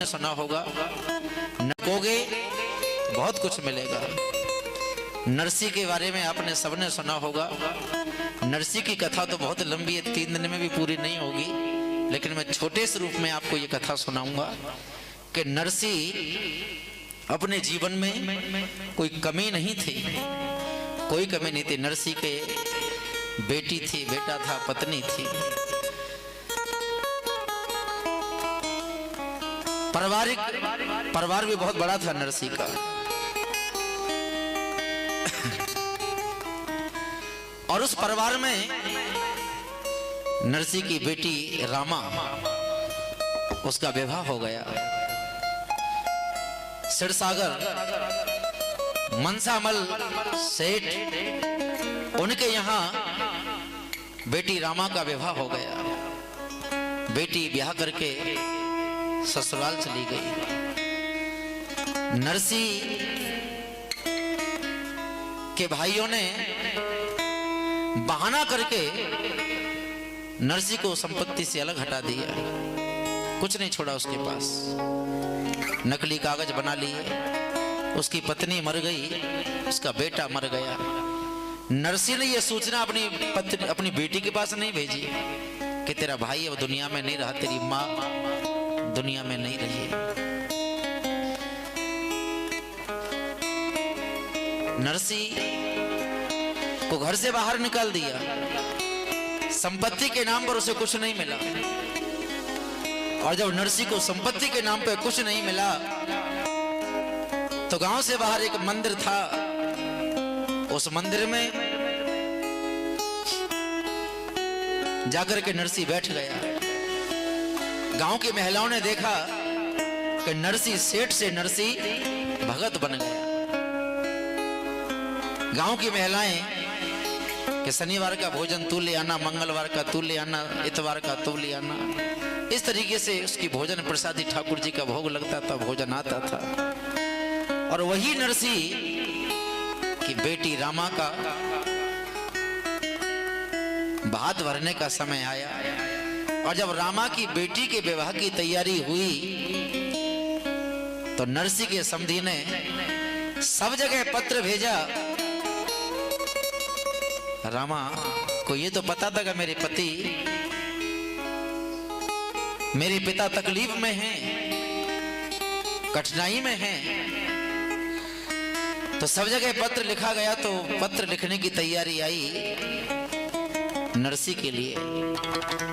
सुना होगा, नकोगे बहुत कुछ मिलेगा। नरसी के बारे में आपने सबने सुना होगा। नरसी की कथा तो बहुत लंबी है, 3 दिन में भी पूरी नहीं होगी, लेकिन मैं छोटे से रूप में आपको ये कथा सुनाऊंगा कि नरसी अपने जीवन में कोई कमी नहीं थी, कोई कमी नहीं थी। नरसी के बेटी थी, बेटा था, पत्नी थी, परिवार भी बहुत बड़ा था नरसी का। और उस परिवार में नरसी की बेटी रामा, उसका विवाह हो गया। सिरसागर मनसामल सेठ, उनके यहां बेटी रामा का विवाह हो गया। बेटी ब्याह करके ससुराल चली गई। नरसी के भाइयों ने बहाना करके नरसी को संपत्ति से अलग हटा दिया, कुछ नहीं छोड़ा उसके पास। नकली कागज बना लिए, उसकी पत्नी मर गई, उसका बेटा मर गया। नरसी ने यह सूचना अपनी बेटी के पास नहीं भेजी कि तेरा भाई अब दुनिया में नहीं रहा, तेरी माँ दुनिया में नहीं रही। नरसी को घर से बाहर निकाल दिया। संपत्ति के नाम पर उसे कुछ नहीं मिला। और जब नरसी को संपत्ति के नाम पर कुछ नहीं मिला तो गांव से बाहर एक मंदिर था, उस मंदिर में जाकर के नरसी बैठ गया। गांव की महिलाओं ने देखा कि नरसी सेठ से नरसी भगत बन गया। गांव की महिलाएं कि शनिवार का भोजन तू ले आना, मंगलवार का तू ले आना, इतवार का तू ले आना, इस तरीके से उसकी भोजन प्रसादी ठाकुर जी का भोग लगता था, भोजन आता था। और वही नरसी की बेटी रामा का भात भरने का समय आया। और जब रामा की बेटी के विवाह की तैयारी हुई तो नरसी के समधी ने सब जगह पत्र भेजा। रामा को ये तो पता था कि मेरे पिता तकलीफ में हैं, कठिनाई में हैं, तो सब जगह पत्र लिखा गया। तो पत्र लिखने की तैयारी आई नरसी के लिए।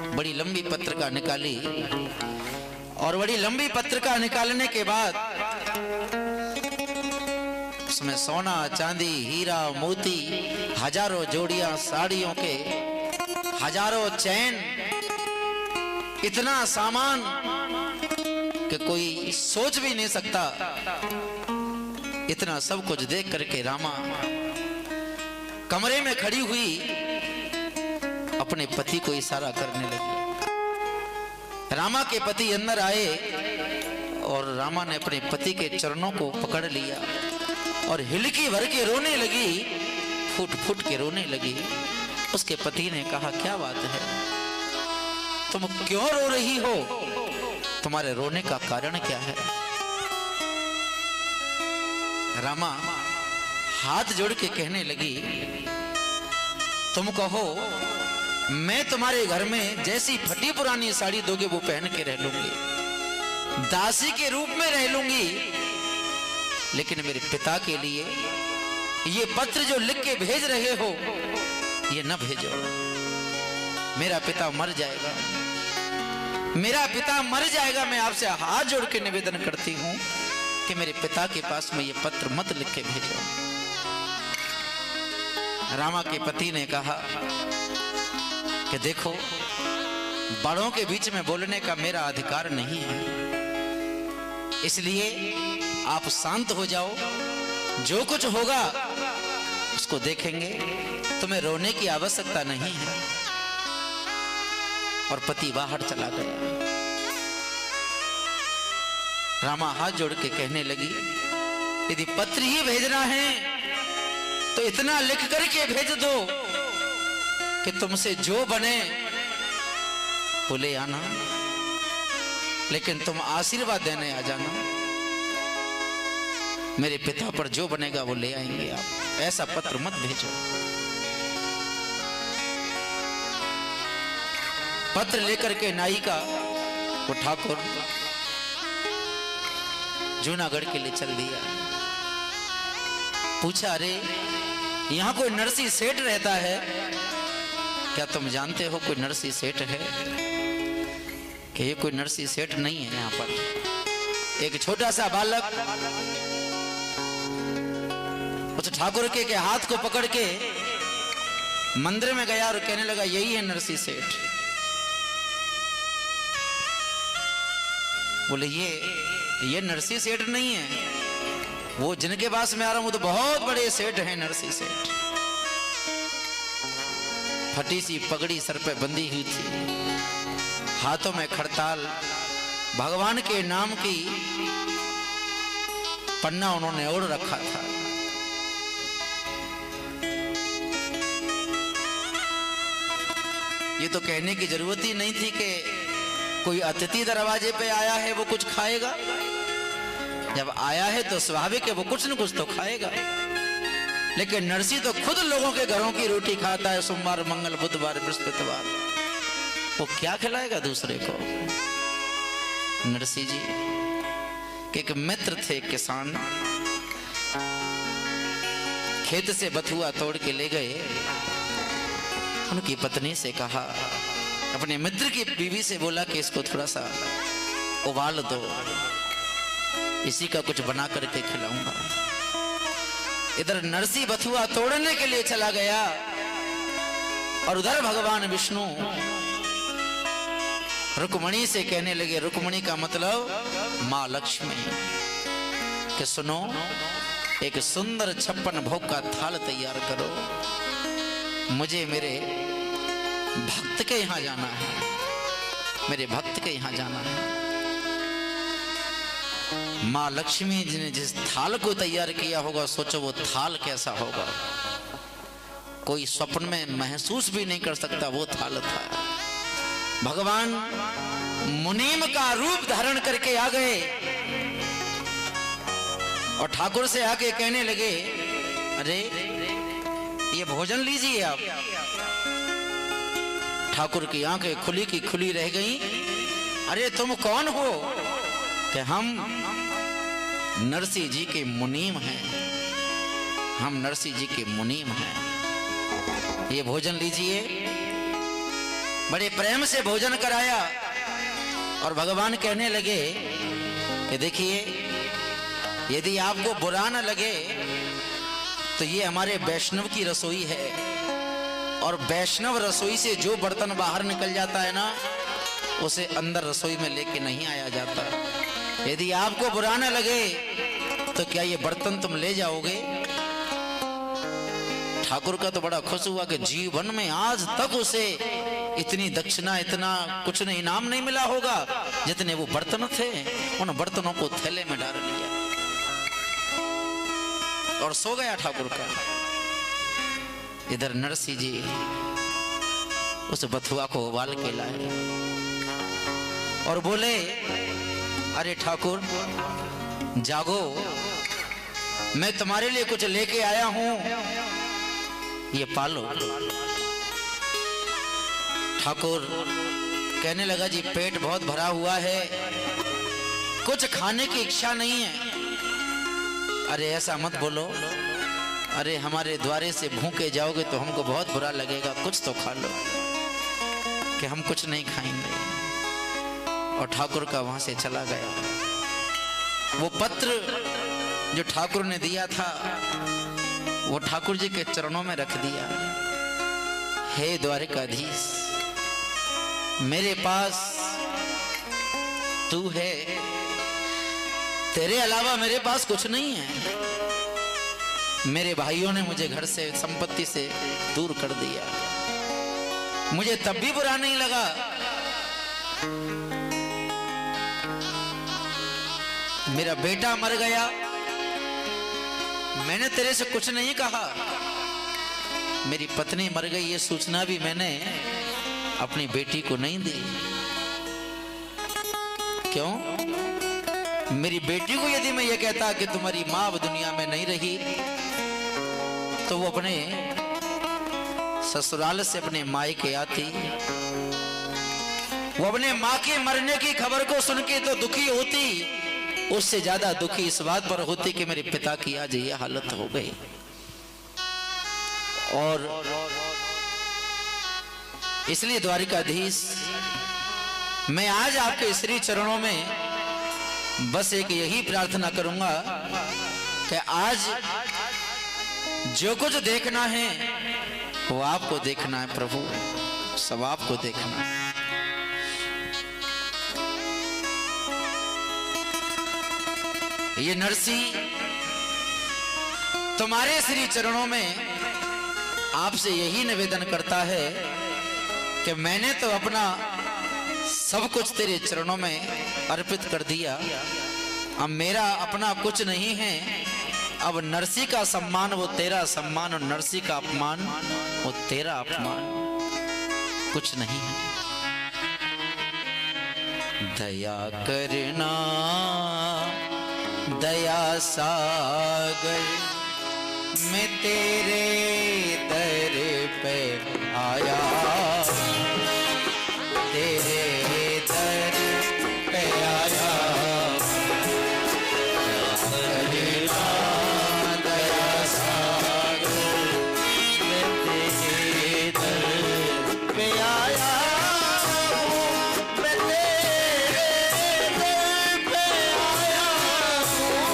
बड़ी लंबी पत्रिका निकाली और बड़ी लंबी पत्रिका निकालने के बाद उसमें सोना, चांदी, हीरा, मोती, हजारों जोड़ियां साड़ियों के, हजारों चैन, इतना सामान कि कोई सोच भी नहीं सकता। इतना सब कुछ देख करके रामा कमरे में खड़ी हुई अपने पति को इशारा करने लगी। रामा के पति अंदर आए और रामा ने अपने पति के चरणों को पकड़ लिया और हिलकी भर के रोने लगी, फूट फूट के रोने लगी। उसके पति ने कहा, क्या बात है, तुम क्यों रो रही हो, तुम्हारे रोने का कारण क्या है? रामा हाथ जोड़ के कहने लगी, तुम कहो मैं तुम्हारे घर में जैसी फटी पुरानी साड़ी दोगे वो पहन के रह लूंगी, दासी के रूप में रह लूंगी, लेकिन मेरे पिता के लिए ये पत्र जो लिख के भेज रहे हो ये न भेजो। मेरा पिता मर जाएगा, मेरा पिता मर जाएगा। मैं आपसे हाथ जोड़ के निवेदन करती हूं कि मेरे पिता के पास में ये पत्र मत लिख के भेजो। रामा के पति ने कहा कि देखो, बड़ों के बीच में बोलने का मेरा अधिकार नहीं है, इसलिए आप शांत हो जाओ, जो कुछ होगा उसको देखेंगे, तुम्हें रोने की आवश्यकता नहीं है। और पति बाहर चला गया। रामा हाथ जोड़ के कहने लगी, यदि पत्र ही भेजना है तो इतना लिख करके भेज दो कि तुमसे जो बने वो ले आना। लेकिन तुम आशीर्वाद देने आ जाना। मेरे पिता पर जो बनेगा वो ले आएंगे आप, ऐसा पत्र मत भेजो। पत्र लेकर के नायिका वो ठाकुर जूनागढ़ के लिए चल दिया। पूछा, अरे यहां कोई नरसी सेठ रहता है क्या? तुम जानते हो कोई नरसी सेठ है? कि ये कोई नरसी सेठ नहीं है। यहां पर एक छोटा सा बालक उस ठाकुर के हाथ को पकड़ के मंदिर में गया और कहने लगा, यही है नरसी सेठ। बोले, ये नरसी सेठ नहीं है, वो जिनके पास में आ रहा हूं वो तो बहुत बड़े सेठ हैं, नरसी सेठ। फटी सी पगड़ी सर पे बंधी हुई थी, हाथों में खड़ताल, भगवान के नाम की पन्ना उन्होंने ओढ़ रखा था। ये तो कहने की जरूरत ही नहीं थी कि कोई अतिथि दरवाजे पे आया है वो कुछ खाएगा। जब आया है तो स्वाभाविक है वो कुछ न कुछ तो खाएगा। लेकिन नरसी तो खुद लोगों के घरों की रोटी खाता है, सोमवार, मंगल, बुधवार, बृहस्पतिवार। वो क्या खिलाएगा दूसरे को? नरसी जी के एक मित्र थे, किसान, खेत से बथुआ तोड़ के ले गए। उनकी पत्नी से कहा, अपने मित्र की बीवी से बोला कि इसको थोड़ा सा उबाल दो, इसी का कुछ बना करके खिलाऊंगा। इधर नरसी बथुआ तोड़ने के लिए चला गया और उधर भगवान विष्णु रुक्मणी से कहने लगे, रुक्मणी का मतलब मां लक्ष्मी, कि सुनो, एक सुंदर 56 भोग का थाल तैयार करो, मुझे मेरे भक्त के यहां जाना है, मेरे भक्त के यहां जाना है। मां लक्ष्मी जी ने जिस थाल को तैयार किया होगा, सोचो वो थाल कैसा होगा, कोई स्वप्न में महसूस भी नहीं कर सकता वो थाल था। भगवान मुनीम का रूप धारण करके आ गए और ठाकुर से आके कहने लगे, अरे ये भोजन लीजिए आप। ठाकुर की आंखें खुली की खुली रह गईं। अरे तुम कौन हो? कि हम नरसी जी के मुनीम हैं, हम नरसी जी के मुनीम हैं, ये भोजन लीजिए। बड़े प्रेम से भोजन कराया और भगवान कहने लगे कि देखिए, यदि आपको बुरा न लगे तो ये हमारे वैष्णव की रसोई है, और वैष्णव रसोई से जो बर्तन बाहर निकल जाता है ना, उसे अंदर रसोई में लेके नहीं आया जाता। यदि आपको बुरा न लगे तो क्या ये बर्तन तुम ले जाओगे? ठाकुर का तो बड़ा खुश हुआ कि जीवन में आज तक उसे इतनी दक्षिणा, इतना कुछ नहीं इनाम नहीं मिला होगा जितने वो बर्तन थे। उन बर्तनों को थैले में डाल लिया और सो गया ठाकुर का। इधर नरसी जी उस बथुआ को उबाल के लाए और बोले, अरे ठाकुर जागो, मैं तुम्हारे लिए कुछ लेके आया हूं, ये पालो। ठाकुर कहने लगा, जी पेट बहुत भरा हुआ है, कुछ खाने की इच्छा नहीं है। अरे ऐसा मत बोलो, अरे हमारे द्वारे से भूखे जाओगे तो हमको बहुत बुरा लगेगा, कुछ तो खा लो। कि हम कुछ नहीं खाएंगे। और ठाकुर का वहां से चला गया। वो पत्र जो ठाकुर ने दिया था वो ठाकुर जी के चरणों में रख दिया। हे द्वारिकाधीश, मेरे पास तू है, तेरे अलावा मेरे पास कुछ नहीं है। मेरे भाइयों ने मुझे घर से, संपत्ति से दूर कर दिया, मुझे तब भी बुरा नहीं लगा। मेरा बेटा मर गया, मैंने तेरे से कुछ नहीं कहा। मेरी पत्नी मर गई, ये सूचना भी मैंने अपनी बेटी को नहीं दी। क्यों? मेरी बेटी को यदि मैं ये कहता कि तुम्हारी माँ अब दुनिया में नहीं रही, तो वो अपने ससुराल से अपने मायके आती, वो अपने माँ के मरने की खबर को सुन के तो दुखी होती, उससे ज्यादा दुखी इस बात पर होती कि मेरे पिता की आज ये हालत हो गई। और इसलिए द्वारिकाधीश, मैं आज आपके श्री चरणों में बस एक यही प्रार्थना करूंगा कि आज जो कुछ देखना है वो आपको देखना है प्रभु, सब आपको देखना है। ये नरसी तुम्हारे श्री चरणों में आपसे यही निवेदन करता है कि मैंने तो अपना सब कुछ तेरे चरणों में अर्पित कर दिया, अब मेरा अपना कुछ नहीं है। अब नरसी का सम्मान वो तेरा सम्मान, और नरसी का अपमान वो तेरा अपमान, कुछ नहीं है। दया करना दया सागर, मैं तेरे दर पे आया, तेरे दर पे आया। दया सागर, मैं तेरे दर पे आया, मैं तेरे दर पे आया हूँ।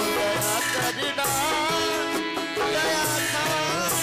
दया करना दया सागर,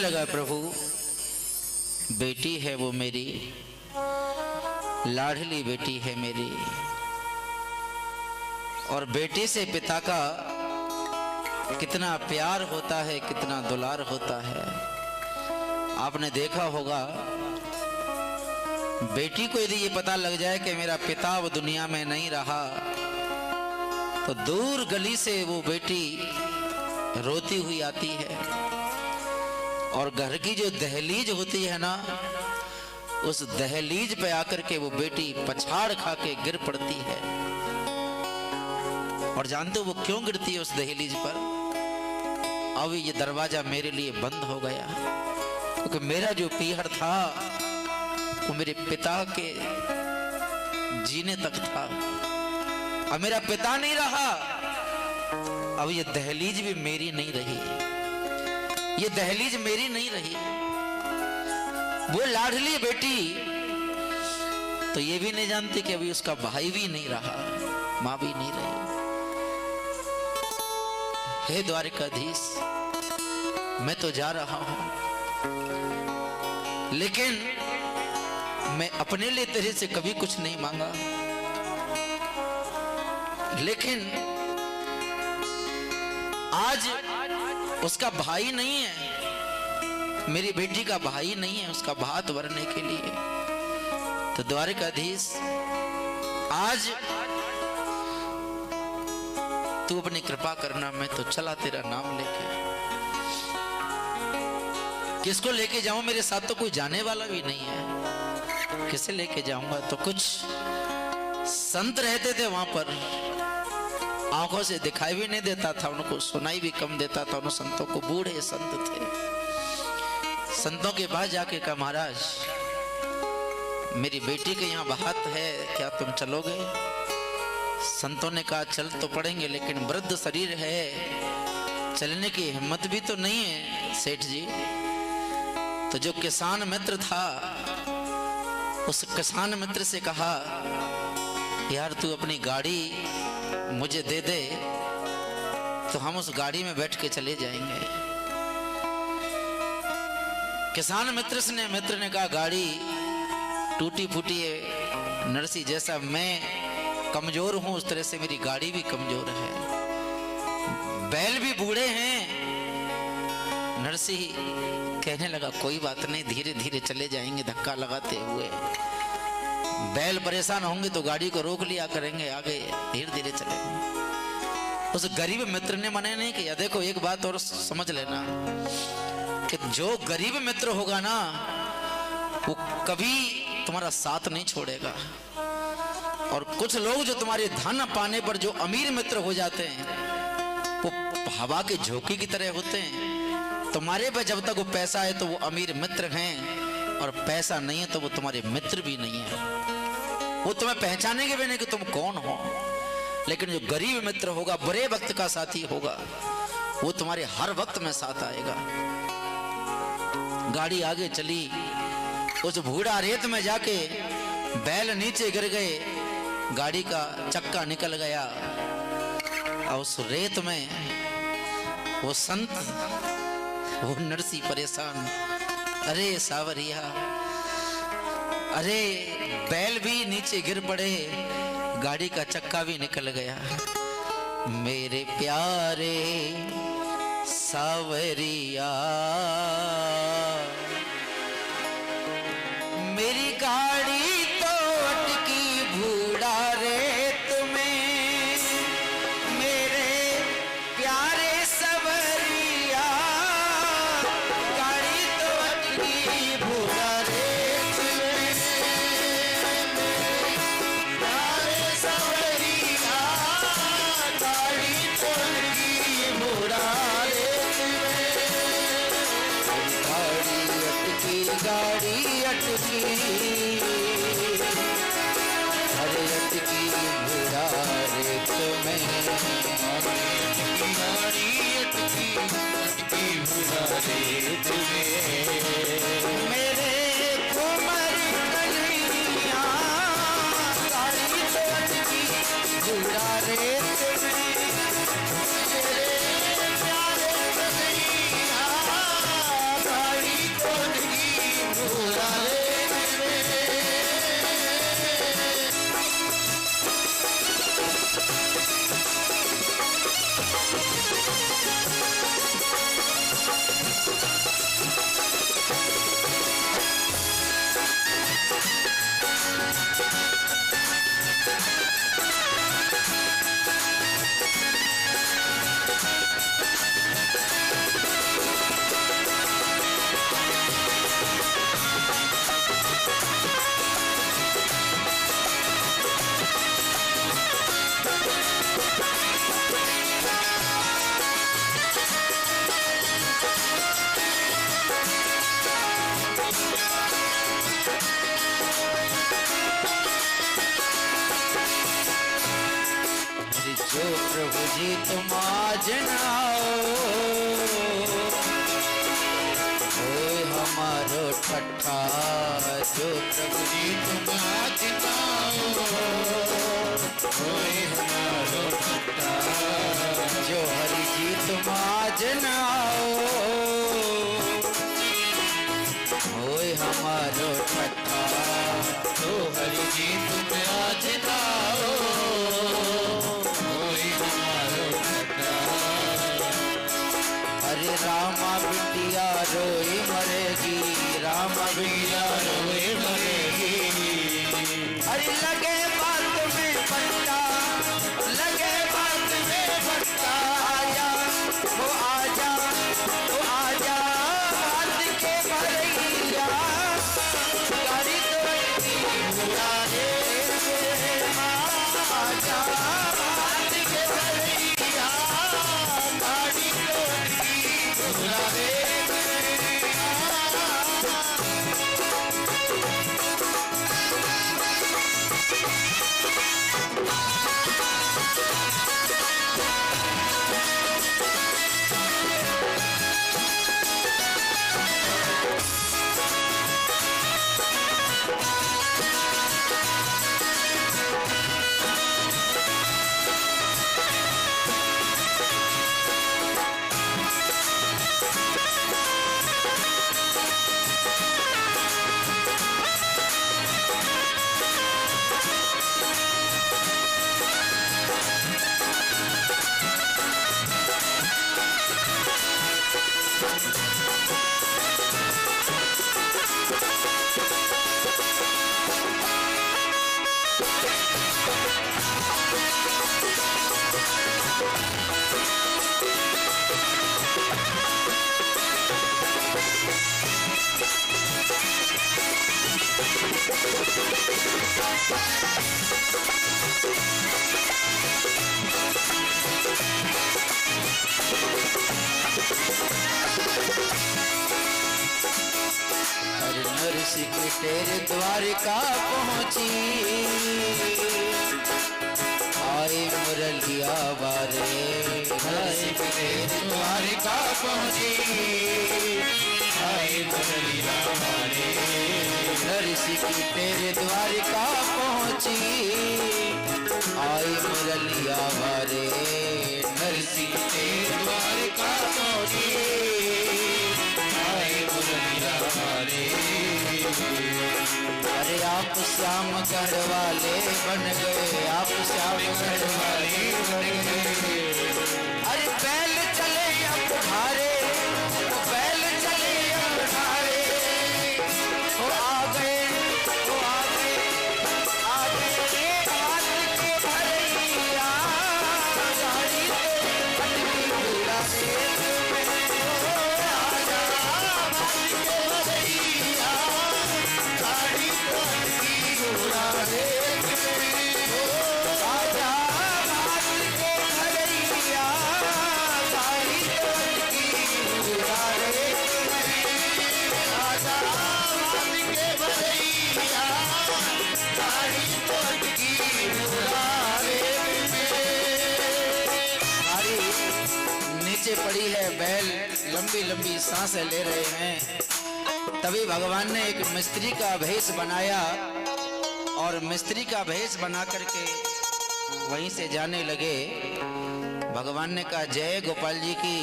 लगा प्रभु, बेटी है वो मेरी, लाडली बेटी है मेरी, और बेटी से पिता का कितना प्यार होता है, कितना दुलार होता है। आपने देखा होगा, बेटी को यदि ये पता लग जाए कि मेरा पिता वो दुनिया में नहीं रहा, तो दूर गली से वो बेटी रोती हुई आती है, और घर की जो दहलीज होती है ना, उस दहलीज पे आकर के वो बेटी पछाड़ खा के गिर पड़ती है। और जानते हो वो क्यों गिरती है उस दहलीज पर? अब ये दरवाजा मेरे लिए बंद हो गया, क्योंकि मेरा जो पीहर था वो मेरे पिता के जीने तक था। अब मेरा पिता नहीं रहा, अब ये दहलीज भी मेरी नहीं रही, ये दहलीज मेरी नहीं रही। वो लाडली बेटी तो ये भी नहीं जानती कि अभी उसका भाई भी नहीं रहा, मां भी नहीं रही। हे द्वारिकाधीश, मैं तो जा रहा हूं, लेकिन मैं अपने लिए तेरे से कभी कुछ नहीं मांगा, लेकिन आज उसका भाई नहीं है, मेरी बेटी का भाई नहीं है उसका भात भरने के लिए। तो द्वारिकाधीश, आज तू अपनी कृपा करना, मैं तो चला तेरा नाम लेके। किसको लेके जाऊं? मेरे साथ तो कोई जाने वाला भी नहीं है, किसे लेके जाऊंगा? तो कुछ संत रहते थे वहां पर, आंखों से दिखाई भी नहीं देता था, उनको सुनाई भी कम देता था उन संतों को, बूढ़े संत थे। संतों के पास जाके कहा, महाराज मेरी बेटी के यहाँ बात है, क्या तुम चलोगे? संतों ने कहा, चल तो पड़ेंगे, लेकिन वृद्ध शरीर है, चलने की हिम्मत भी तो नहीं है सेठ जी। तो जो किसान मित्र था, उस किसान मित्र से कहा, यार तू अपनी गाड़ी मुझे दे दे, तो हम उस गाड़ी में बैठ के चले जाएंगे। किसान मित्र ने कहा, गाड़ी टूटी फूटी है नरसी, जैसा मैं कमजोर हूं उस तरह से मेरी गाड़ी भी कमजोर है, बैल भी बूढ़े हैं। नरसी कहने लगा, कोई बात नहीं, धीरे धीरे चले जाएंगे धक्का लगाते हुए, बैल परेशान होंगे तो गाड़ी को रोक लिया करेंगे, आगे धीरे धीरे चलेंगे। उस गरीब मित्र ने मना नहीं किया। देखो एक बात और समझ लेना, कि जो गरीब मित्र होगा ना, वो कभी तुम्हारा साथ नहीं छोड़ेगा, और कुछ लोग जो तुम्हारे धन पाने पर जो अमीर मित्र हो जाते हैं, वो हवा के झोंके की तरह होते हैं। तुम्हारे पे जब तक वो पैसा है तो वो अमीर मित्र हैं, और पैसा नहीं है तो वो तुम्हारे मित्र भी नहीं है, वो तुम्हें पहचानेंगे भी नहीं कि तुम कौन हो। लेकिन जो गरीब मित्र होगा, बुरे वक्त का साथी होगा, वो तुम्हारे हर वक्त में साथ आएगा। गाड़ी आगे चली, उस भूड़ा रेत में जाके बैल नीचे गिर गए, गाड़ी का चक्का निकल गया, और उस रेत में वो संत, वो नरसी परेशान, अरे सावरिया, अरे बैल भी नीचे गिर पड़े, गाड़ी का चक्का भी निकल गया, मेरे प्यारे सावरिया, मेरी गाड़ी तो अटकी भूड़ा रेत में, मेरे प्यारे सावरिया, गाड़ी तो अटकी भूड़ा रेत में, प्यारे सावरिया, गाड़ी तो अटकी भूड़ा रेत में, गाड़ी अटकी, हरे अटकी भूड़ा रेत में, गाड़ी अटकी भूड़ा रेत में, मेरे कुमर कन्हैया, गाड़ी तो अटकी भूड़ा रेत में, मेरे प्यारे कन्हैया, गाड़ी प्रभु जी तुम आज न आओ, होए हमारो ठट्ठा जो प्रभु जी तुम आज न आओ, होए हमारो ठट्ठा जो हरि जी तुम आज न आओ, होए हमारो ठट्ठा जो हरि जी तुम आज न आओ, होए हमारो ठट्ठा। अरे रामा बिटिया रोई मरेगी, रामा बिटिया रोई मरेगी, अरे लगे बात में पट्टा, लगे बात में पट्टा, आजा वो आजा वो आजा बात के भरैया, गाड़ी तो उड़ा दे, आजा बात के भरैया, गाड़ी तो उड़ा दे। नरसी के तेरे द्वारिका पहुंची, आए मुरलिया वारे, नरसी के तेरे द्वारिका पहुंची, आए मुरलिया वारे, नरसी की तेरे द्वारिका पहुंची, आए मुरलिया वारे, नरसी की तेरे द्वारिका पहुंची, आए मुरलिया वारे। अरे आप श्याम गढ़ वाले बन गए, आप श्याम गढ़ वाले बन गए, अरे बैल चले अब धारे, बैल चले अब धारे, वो आ गए, वो आ गए, आ गए हाथ के भरैया, गाड़ी तो अटकी पूरा देश में, आजा हाथ के भरैया, गाड़ी तो अटकी पूरा देश में, आजा हाथ के भरैया, गाड़ी तो अटकी पूरा देश में, आजा हाथ के भरैया, गाड़ी तो अटकी पूरा देश में। हमारी नीचे पड़ी है बैल, लंबी लंबी सांसें ले रहे हैं, तभी भगवान ने एक मिस्त्री का भेष बनाया और मिस्त्री का भेष बना करके वहीं से जाने लगे। भगवान ने कहा जय गोपाल जी की,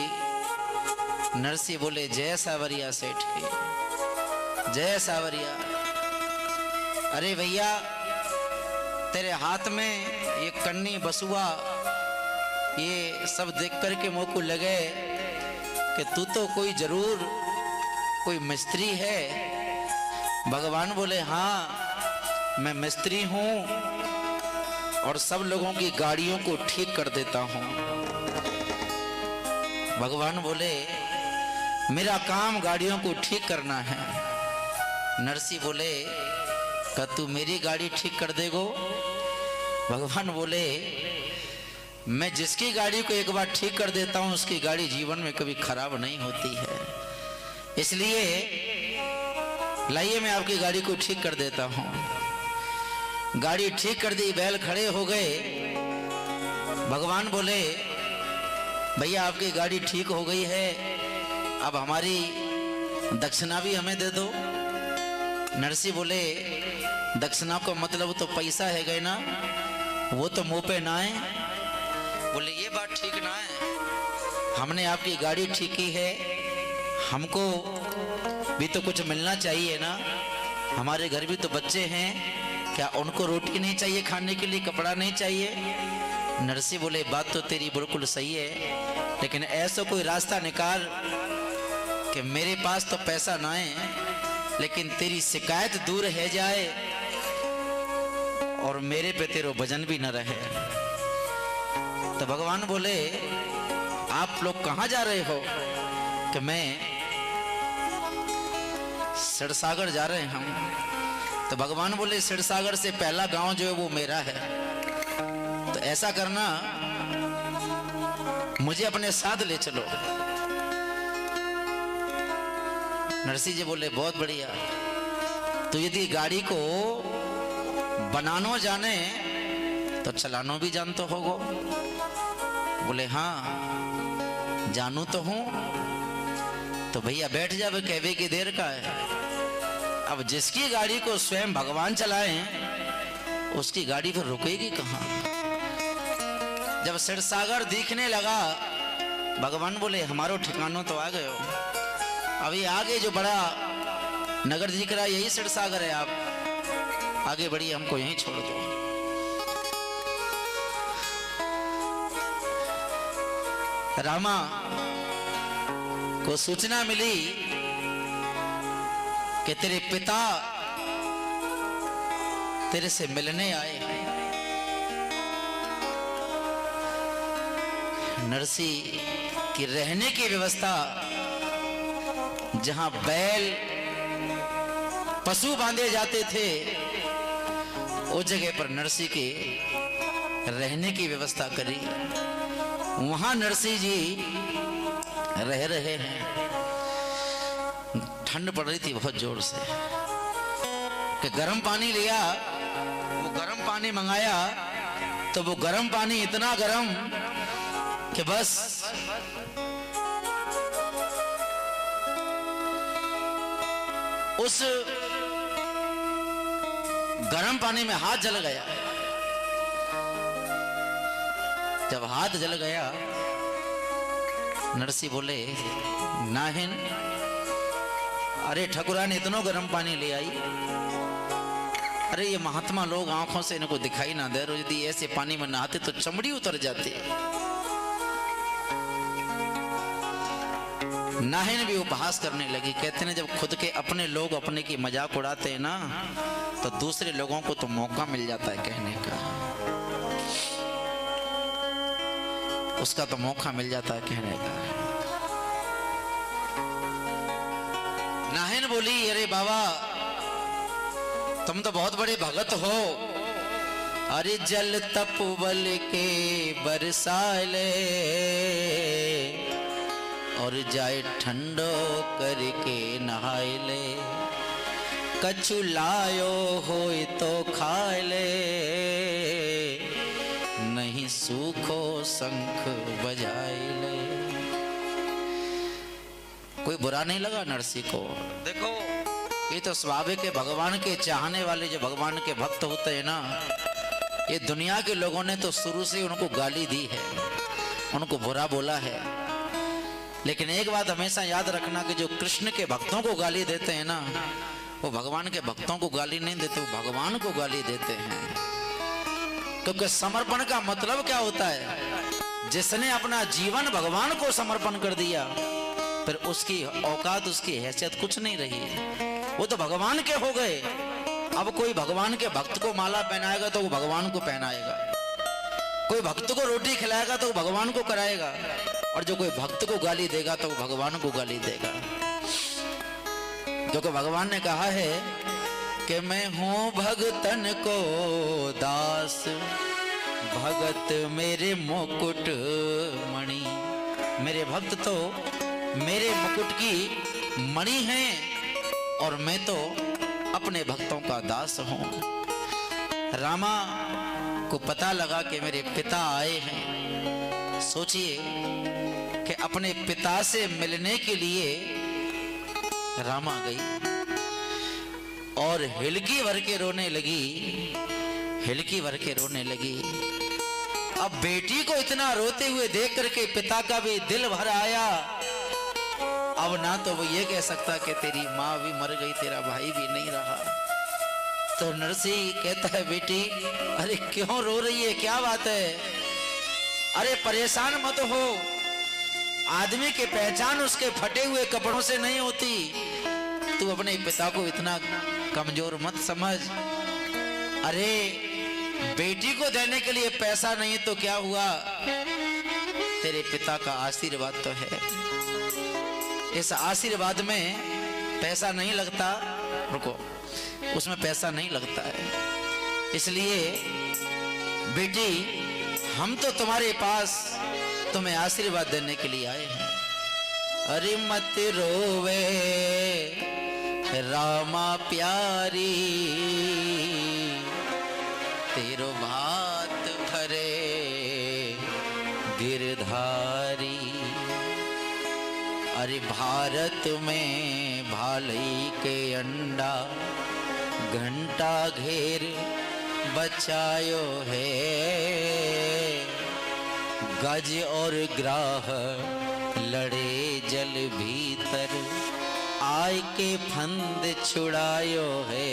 नरसी बोले जय सावरिया सेठ की, जय सावरिया। अरे भैया तेरे हाथ में ये कन्नी बसुआ ये सब देख करके मुँह को लगे कि तू तो कोई जरूर कोई मिस्त्री है। भगवान बोले हाँ मैं मिस्त्री हूँ और सब लोगों की गाड़ियों को ठीक कर देता हूँ। भगवान बोले मेरा काम गाड़ियों को ठीक करना है। नरसी बोले क्या तू मेरी गाड़ी ठीक कर देगो? भगवान बोले मैं जिसकी गाड़ी को एक बार ठीक कर देता हूँ उसकी गाड़ी जीवन में कभी खराब नहीं होती है, इसलिए लाइए मैं आपकी गाड़ी को ठीक कर देता हूँ। गाड़ी ठीक कर दी, बैल खड़े हो गए। भगवान बोले भैया आपकी गाड़ी ठीक हो गई है, अब हमारी दक्षिणा भी हमें दे दो। नरसी बोले दक्षिणा को मतलब तो पैसा है गए ना, वो तो मुंह पे ना है। बोले ये बात ठीक ना है, हमने आपकी गाड़ी ठीक की है, हमको भी तो कुछ मिलना चाहिए ना, हमारे घर भी तो बच्चे हैं, क्या उनको रोटी नहीं चाहिए खाने के लिए, कपड़ा नहीं चाहिए? नरसी बोले बात तो तेरी बिल्कुल सही है, लेकिन ऐसा कोई रास्ता निकाल कि मेरे पास तो पैसा ना है लेकिन तेरी शिकायत दूर है जाए और मेरे पे तेरा वजन भी न रहे। तो भगवान बोले आप लोग कहाँ जा रहे हो? कि मैं सिरसागर जा रहे हैं हम। तो भगवान बोले सिरसागर से पहला गांव जो है वो मेरा है, तो ऐसा करना मुझे अपने साथ ले चलो। नरसी जी बोले बहुत बढ़िया, तो यदि गाड़ी को बनानो जाने तो चलानो भी जानते होगो? बोले हाँ जानू तो हूं। तो भैया बैठ जावे, कहवे की देर का है। अब जिसकी गाड़ी को स्वयं भगवान चलाएं उसकी गाड़ी फिर रुकेगी कहां? जब सिरसागर दिखने लगा भगवान बोले हमारो ठिकानों तो आ गए हो, अभी आगे जो बड़ा नगर दिख रहा है यही सिरसागर है, आप आगे बढ़िए, हमको यहीं छोड़ दो। रामा को सूचना मिली कि तेरे पिता तेरे से मिलने आए। नरसी की रहने की व्यवस्था, जहां बैल पशु बांधे जाते थे उस जगह पर नरसी के रहने की व्यवस्था करी। वहां नरसी जी रह रहे हैं। ठंड पड़ रही थी बहुत जोर से, कि गर्म पानी लिया, वो गर्म पानी मंगाया तो वो गर्म पानी इतना गर्म कि बस उस गर्म पानी में हाथ जल गया। जब हाथ जल गया नरसी बोले नाहिन, अरे ठकुरान इतना गर्म पानी ले आई, अरे ये महात्मा लोग आंखों से इनको दिखाई ना दे, यदि ऐसे पानी में नहाते तो चमड़ी उतर जाती। नाहिन भी उपहास करने लगी, कहते हैं जब खुद के अपने लोग अपने की मजाक उड़ाते हैं ना तो दूसरे लोगों को तो मौका मिल जाता है कहने का, उसका तो मौका मिल जाता है कहने का। नाहिन बोली अरे बाबा तुम तो बहुत बड़े भगत हो, अरे जल तपबल के बरसाले और जाए ठंडो करके नहाए ले, कछु लायो हो तो खाए ले, नहीं सूखो शंख बजाए ले। कोई बुरा नहीं लगा नरसी को। देखो ये तो स्वाभाविक है, भगवान के चाहने वाले जो भगवान के भक्त होते हैं ना, ये दुनिया के लोगों ने तो शुरू से उनको गाली दी है, उनको बुरा बोला है, लेकिन एक बात हमेशा याद रखना कि जो कृष्ण के भक्तों को गाली देते हैं ना, वो भगवान के भक्तों को गाली नहीं देते, वो भगवान को गाली देते हैं। क्योंकि समर्पण का मतलब क्या होता है? जिसने अपना जीवन भगवान को समर्पण कर दिया फिर उसकी औकात, उसकी हैसियत कुछ नहीं रही, वो तो भगवान के हो गए। अब कोई भगवान के भक्त को माला पहनाएगा तो वो भगवान को पहनाएगा, कोई भक्त को रोटी खिलाएगा तो वो भगवान को कराएगा, और जो कोई भक्त को गाली देगा तो वो भगवान को गाली देगा। क्योंकि भगवान ने कहा है कि मैं हूं भगतन को दास, भगत मेरे मुकुट मणि। मेरे भक्त तो मेरे मुकुट की मणि हैं और मैं तो अपने भक्तों का दास हूं। रामा को पता लगा कि मेरे पिता आए हैं। सोचिए कि अपने पिता से मिलने के लिए रामा गई और हिलकी भर के रोने लगी, हिलकी भर के रोने लगी। अब बेटी को इतना रोते हुए देख करके पिता का भी दिल भर आया। अब ना तो वो ये कह सकता कि तेरी माँ भी मर गई, तेरा भाई भी नहीं रहा। तो नरसिंह कहता है, बेटी अरे क्यों रो रही है, क्या बात है? अरे परेशान मत हो, आदमी की पहचान उसके फटे हुए कपड़ों से नहीं होती। तू अपने पिता को इतना कमजोर मत समझ। अरे बेटी को देने के लिए पैसा नहीं तो क्या हुआ, तेरे पिता का आशीर्वाद तो है। इस आशीर्वाद में पैसा नहीं लगता, रुको, उसमें पैसा नहीं लगता है। इसलिए बेटी हम तो तुम्हारे पास तुम्हें आशीर्वाद देने के लिए आए हैं। अरे मत रोवे रामा प्यारी, तेरो भात भरे गिरधारी। अरे भारत में भालई के अंडा घंटा घेर बचायो है। गज और ग्राह लड़े जल भीतर, आय के फंद छुड़ायो है।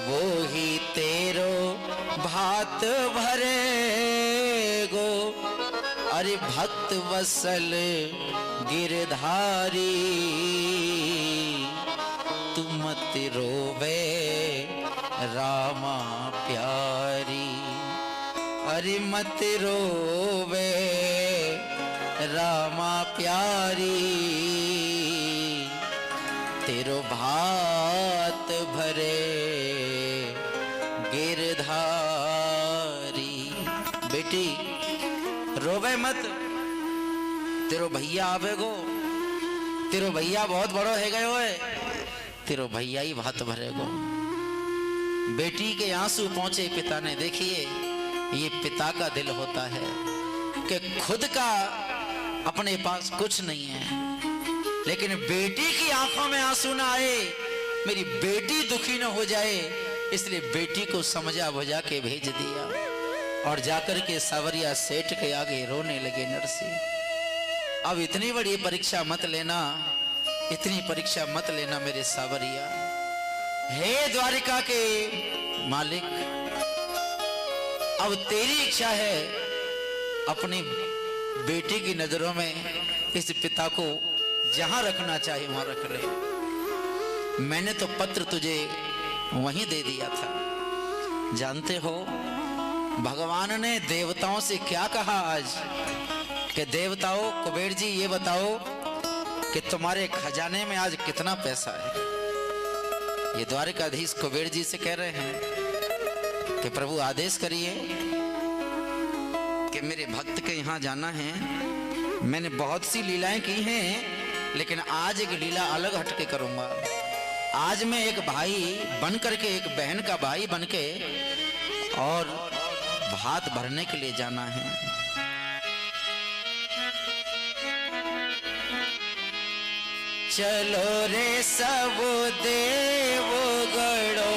वो ही तेरो भात भरे गो, अरे भक्त वसल गिरधारी। तू मत रोवे रामा प्यारी, अरे मत रोवे रामा प्यारी। तेरो भात भरे गिरधारी। बेटी रोवे मत, तेरो भैया आवेगो, तेरो भैया बहुत बड़ो है गयो है, तेरो भैया ही भात भरेगो। बेटी के आंसू पहुंचे पिता ने। देखिए ये पिता का दिल होता है कि खुद का अपने पास कुछ नहीं है, लेकिन बेटी की आंखों में आंसू ना आए, मेरी बेटी दुखी न हो जाए, इसलिए बेटी को समझा बुझा के भेज दिया। और जाकर के सावरिया सेठ के आगे रोने लगे नरसिंह। अब इतनी बड़ी परीक्षा मत लेना, इतनी परीक्षा मत लेना मेरे सावरिया। हे द्वारिका के मालिक, अब तेरी इच्छा है, अपनी बेटी की नजरों में इस पिता को जहां रखना चाहिए वहां रख ले। मैंने तो पत्र तुझे वहीं दे दिया था। जानते हो भगवान ने देवताओं से क्या कहा आज, कि देवताओं कुबेर जी ये बताओ कि तुम्हारे खजाने में आज कितना पैसा है। ये द्वारिकाधीश कुबेर जी से कह रहे हैं कि प्रभु आदेश करिए कि मेरे भक्त के यहाँ जाना है। मैंने बहुत सी लीलाएं की हैं, लेकिन आज एक लीला अलग हटके करूंगा। आज मैं एक भाई बन करके, एक बहन का भाई बन के, और भात भरने के लिए जाना है। चलो रे सब देव गणो,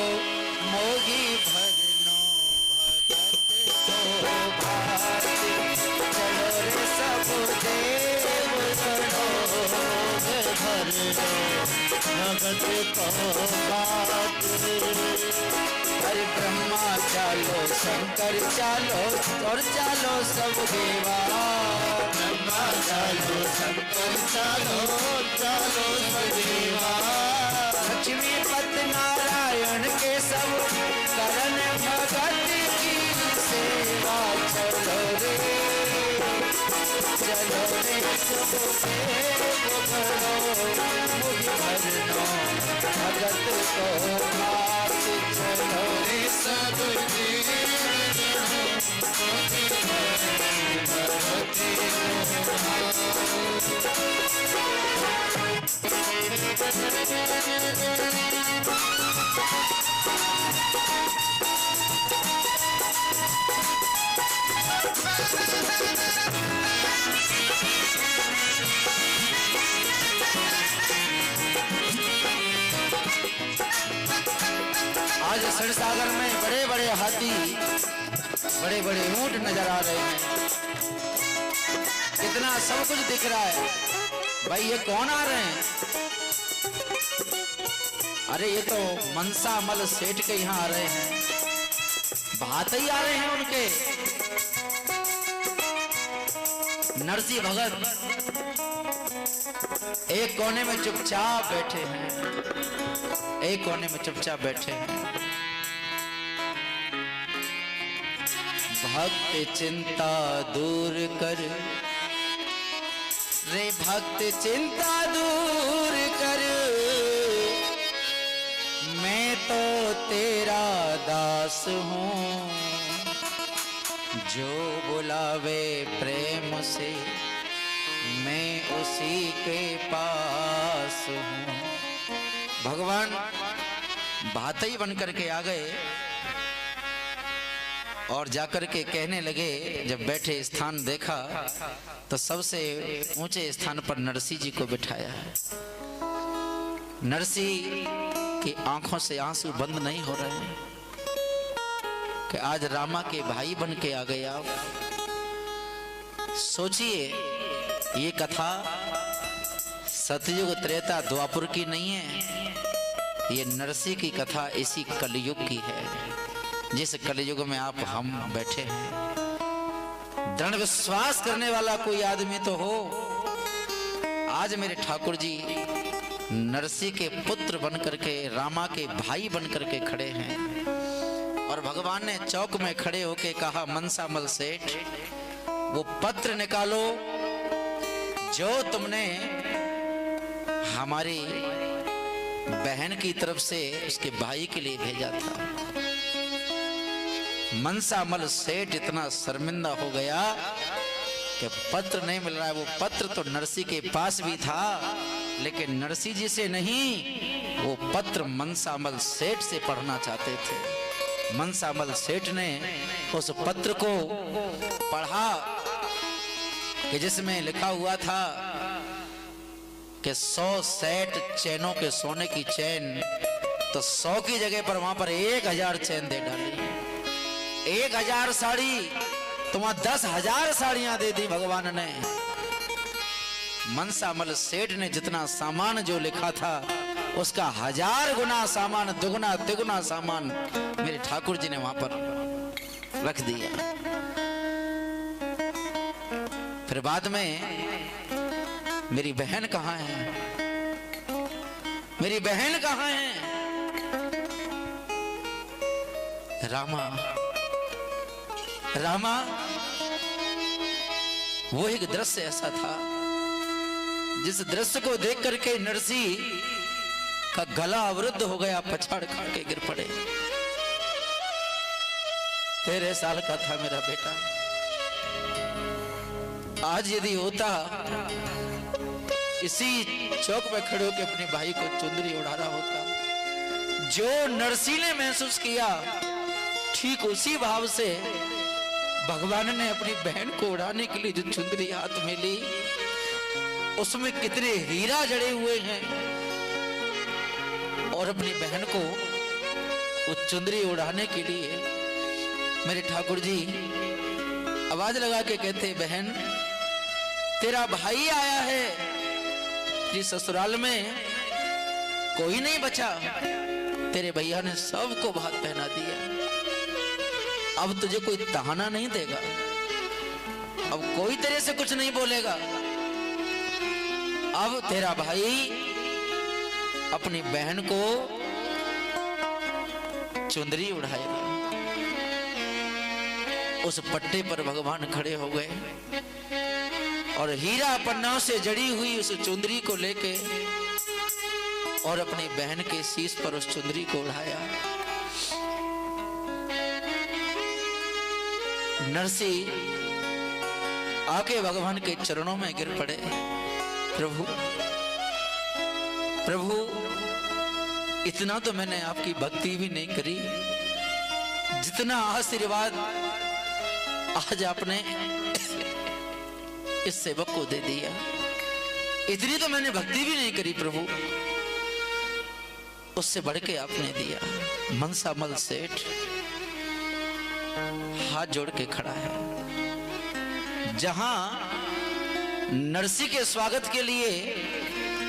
मोगी भरनो भगत को भात। चलो रे सब देव गणो, भरनो भगत को भात। अरे ब्रह्मा चालो, शंकर चालो, और चालो सब देवा। ब्रह्मा चालो, शंकर चालो, चालो सब देवा। लक्ष्मीपति नारायण के सब करन भगत की सेवा। चलो रे, चलो रे सब देव गणो, मुझ भरनो भगत को भात। चलो रे सब देव क्षण सागर में बड़े बड़े हाथी, बड़े बड़े ऊंट नजर आ रहे हैं। कितना सब कुछ दिख रहा है। भाई ये कौन आ रहे हैं? अरे ये तो मनसामल सेठ के यहाँ आ रहे हैं, भात ही आ रहे हैं उनके। नरसिंह भगत एक कोने में चुपचाप बैठे हैं, एक कोने में चुपचाप बैठे हैं। भक्त चिंता दूर कर रे, भक्त चिंता दूर कर, मैं तो तेरा दास हूँ। जो बुलावे प्रेम से, मैं उसी के पास हूँ। भगवान भातई बन करके आ गए और जाकर के कहने लगे, जब बैठे स्थान देखा तो सबसे ऊंचे स्थान पर नरसिंह जी को बिठाया। नरसिंह की आंखों से आंसू बंद नहीं हो रहे हैं कि आज रामा के भाई बन के आ गए आप। सोचिए, ये कथा सतयुग त्रेता द्वापर की नहीं है, ये नरसिंह की कथा इसी कलयुग की है, जिस कलयुग में आप हम बैठे हैं। दृढ़ विश्वास करने वाला कोई आदमी तो हो। आज मेरे ठाकुर जी नरसिंह के पुत्र बन करके, रामा के भाई बन करके खड़े हैं। और भगवान ने चौक में खड़े होके कहा, मनसामल सेठ वो पत्र निकालो जो तुमने हमारी बहन की तरफ से उसके भाई के लिए भेजा था। मनसामल सेठ इतना शर्मिंदा हो गया कि पत्र नहीं मिल रहा है। वो पत्र तो नरसिंह के पास भी था, लेकिन नरसिंह जी से नहीं, वो पत्र मनसामल सेठ से पढ़ना चाहते थे। मनसामल सेठ ने उस पत्र को पढ़ा कि जिसमें लिखा हुआ था कि 100 सेट चैनों के सोने की चैन, तो 100 की जगह पर वहां पर 1000 चैन दे डाली। 1000 साड़ी तो वहां 10,000 साड़ियां दे दी भगवान ने। मनसामल सेठ ने जितना सामान जो लिखा था उसका 1000 गुना सामान, दुगुना तिगुना सामान मेरे ठाकुर जी ने वहां पर रख दिया। फिर बाद में मेरी बहन कहाँ है, मेरी बहन कहाँ है? रामा, रामा, वो एक दृश्य ऐसा था जिस दृश्य को देख करके नरसिंह का गला अवरुद्ध हो गया, पछाड़ खा के गिर पड़े। 13 साल का था मेरा बेटा। आज यदि होता इसी चौक में खड़े होकर अपने भाई को चुंदरी उड़ा रहा होता। जो नरसिंह ने महसूस किया, ठीक उसी भाव से भगवान ने अपनी बहन को उड़ाने के लिए जो चुंदरी हाथ में ली, उसमें कितने हीरा जड़े हुए हैं, और अपनी बहन को वो चुंदरी उड़ाने के लिए मेरे ठाकुर जी आवाज लगा के कहते, बहन तेरा भाई आया है। जिस ससुराल में कोई नहीं बचा, तेरे भैया ने सबको भात पहना दिया। अब तुझे कोई ताना नहीं देगा, अब कोई तेरे से कुछ नहीं बोलेगा। अब तेरा भाई अपनी बहन को चुंदरी उड़ाएगा। उस पट्टे पर भगवान खड़े हो गए और हीरा पन्नाओं से जड़ी हुई उस चुंदरी को लेके और अपनी बहन के शीश पर उस चुंदरी को उड़ाया। नरसिंह आके भगवान के चरणों में गिर पड़े। प्रभु, प्रभु, इतना तो मैंने आपकी भक्ति भी नहीं करी जितना आशीर्वाद आज आपने इस सेवक को दे दिया। इतनी तो मैंने भक्ति भी नहीं करी प्रभु। उससे बढ़ के आपने दिया। मनसामल सेठ हाथ जोड़ के खड़ा है। जहां नरसी के स्वागत के लिए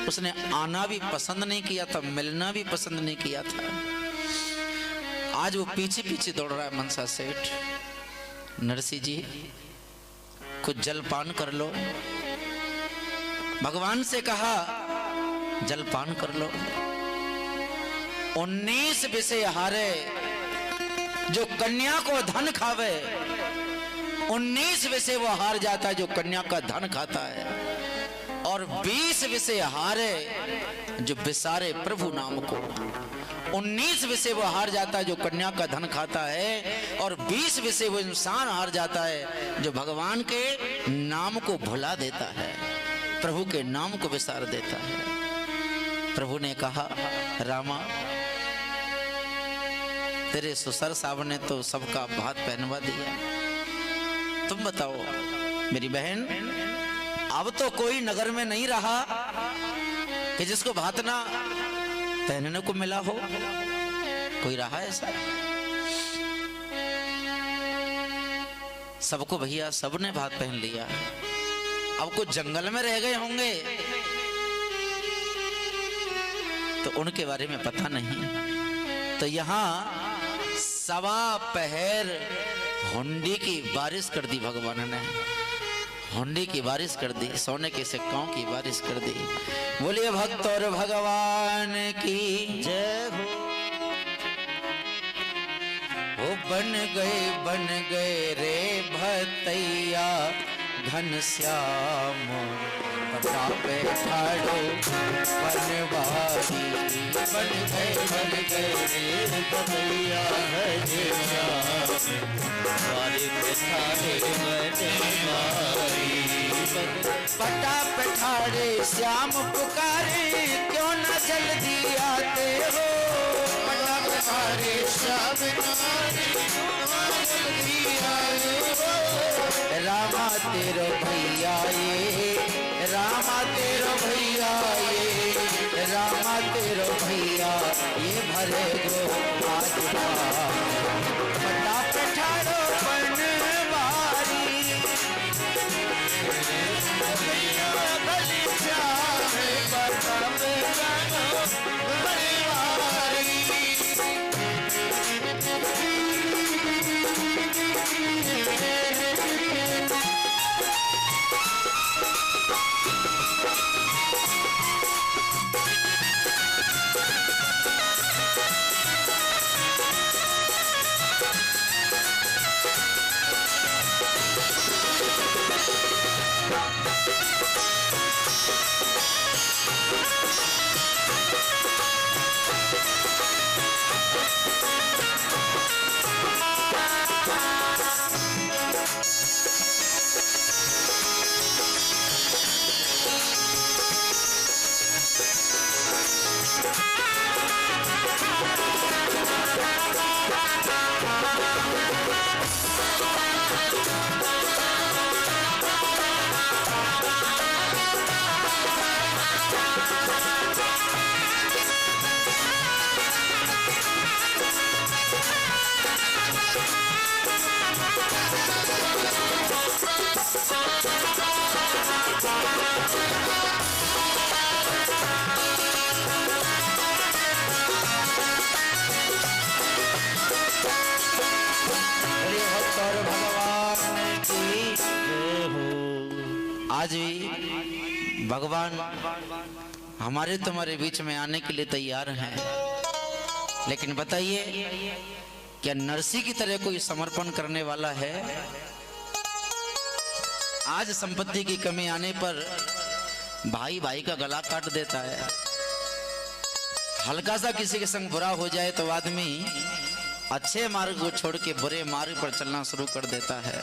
उसने आना भी पसंद नहीं किया था, मिलना भी पसंद नहीं किया था, आज वो पीछे पीछे दौड़ रहा है। मनसा सेठ, नरसी जी कुछ जलपान कर लो। भगवान से कहा जलपान कर लो। 19 विषय हारे जो कन्या को धन खावे, 19 विषय वो हार जाता है जो कन्या का धन खाता है, और 20 विषय हारे जो बिसारे प्रभु नाम को। 19 विषय वो हार जाता है जो कन्या का धन खाता है, और 20 विषय वो इंसान हार जाता है जो भगवान के नाम को भुला देता है, प्रभु के नाम को विसार देता है। प्रभु ने कहा रामा, तेरे सुसर साहब ने तो सबका भात पहनवा दिया, तुम बताओ मेरी बहन, अब तो कोई नगर में नहीं रहा कि जिसको भात ना पहनने को मिला हो। कोई रहा ऐसा? सबको भैया सबने भात पहन लिया। अब कुछ जंगल में रह गए होंगे तो उनके बारे में पता नहीं। तो यहां सवा पहर हुंडी की बारिश कर दी भगवान ने, हुंडी की बारिश कर दी, सोने के सिक्कों की बारिश कर दी। बोलिए भक्त और भगवान की जय हो। वो बन गए रे भतैया घनश्याम, पता पे ठाड़ो बनवारी। बन गए रे भतैया घनश्याम, वारी पे ठाड़े बनवारी। पटा पे ठाड़े श्याम पुकारे, क्यों न जल्दी आते हो। पटा पे ठाड़े श्याम पुकारे, जल्दी आए हो। रामा तेरो भैया ये, रामा तेरो भैया ये, रामा तेरो भैया ये भरे गो आज पटा पे ठाड़ो बनवारी। आज भी भगवान हमारे तुम्हारे बीच में आने के लिए तैयार हैं, लेकिन बताइए क्या नरसी की तरह कोई समर्पण करने वाला है? आज संपत्ति की कमी आने पर भाई भाई का गला काट देता है। हल्का सा किसी के संग बुरा हो जाए तो आदमी अच्छे मार्ग को छोड़ के बुरे मार्ग पर चलना शुरू कर देता है।